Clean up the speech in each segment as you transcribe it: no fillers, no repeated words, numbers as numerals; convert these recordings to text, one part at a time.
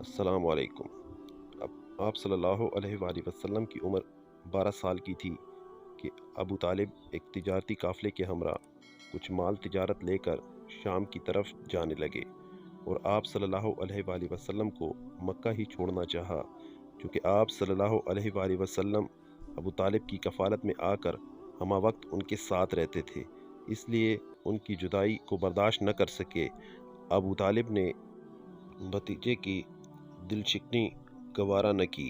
السلام علیکم۔ اب آپ صلی اللہ علیہ وآلہ وسلم کی عمر 12 سال کی تھی کہ ابو طالب ایک تجارتی قافلے کے ہمراہ کچھ مال تجارت لے کر شام کی طرف جانے لگے اور آپ صلی اللہ علیہ وآلہ وسلم کو مکہ ہی چھوڑنا چاہا، چونکہ آپ صلی اللہ علیہ وآلہ وسلم ابو طالب کی کفالت میں آ کر ہمہ وقت ان کے ساتھ رہتے تھے، اس لیے ان کی جدائی کو برداشت نہ کر سکے ابو طالب نے بھتیجے کی دل شکنی گوارا نہ کی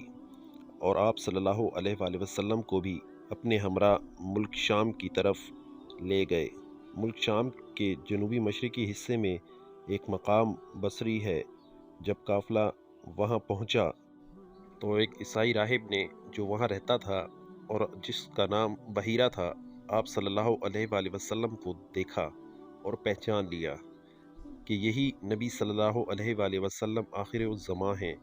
اور آپ صلی اللہ علیہ وآلہ وسلم کو بھی اپنے ہمراہ ملک شام کی طرف لے گئے۔ ملک شام کے جنوبی مشرقی حصے میں ایک مقام بصری ہے۔ جب قافلہ وہاں پہنچا تو ایک عیسائی راہب نے جو وہاں رہتا تھا اور جس کا نام بحیرہ تھا، آپ صلی اللہ علیہ وآلہ وسلم کو دیکھا اور پہچان لیا کہ یہی نبی صلی اللہ علیہ وآلہ وسلم آخر الزماں ہیں۔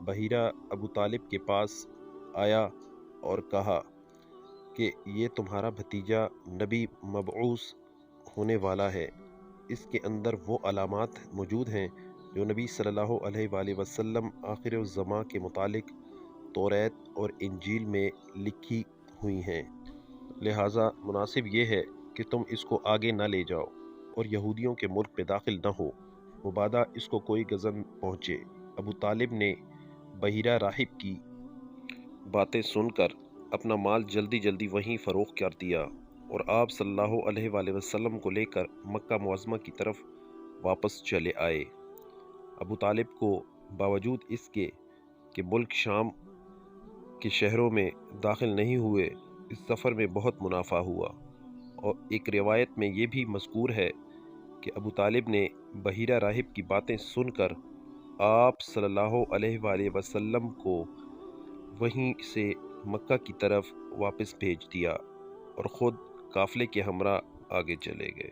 بحیرہ ابو طالب کے پاس آیا اور کہا کہ یہ تمہارا بھتیجا نبی مبعوث ہونے والا ہے، اس کے اندر وہ علامات موجود ہیں جو نبی صلی اللہ علیہ وآلہ وسلم آخر الزماں کے متعلق توریت اور انجیل میں لکھی ہوئی ہیں، لہٰذا مناسب یہ ہے کہ تم اس کو آگے نہ لے جاؤ اور یہودیوں کے ملک میں داخل نہ ہو، مبادا اس کو کوئی غضب پہنچے۔ ابو طالب نے بحیرہ راہب کی باتیں سن کر اپنا مال جلدی جلدی وہیں فروخت کر دیا اور آپ صلی اللہ علیہ وآلہ وسلم کو لے کر مکہ معظمہ کی طرف واپس چلے آئے۔ ابو طالب کو باوجود اس کے کہ ملک شام کے شہروں میں داخل نہیں ہوئے، اس سفر میں بہت منافع ہوا، اور ایک روایت میں یہ بھی مذکور ہے کہ ابو طالب نے بحیرہ راہب کی باتیں سن کر آپ صلی اللہ علیہ وآلہ وسلم کو وہیں سے مکہ کی طرف واپس بھیج دیا اور خود قافلے کے ہمراہ آگے چلے گئے۔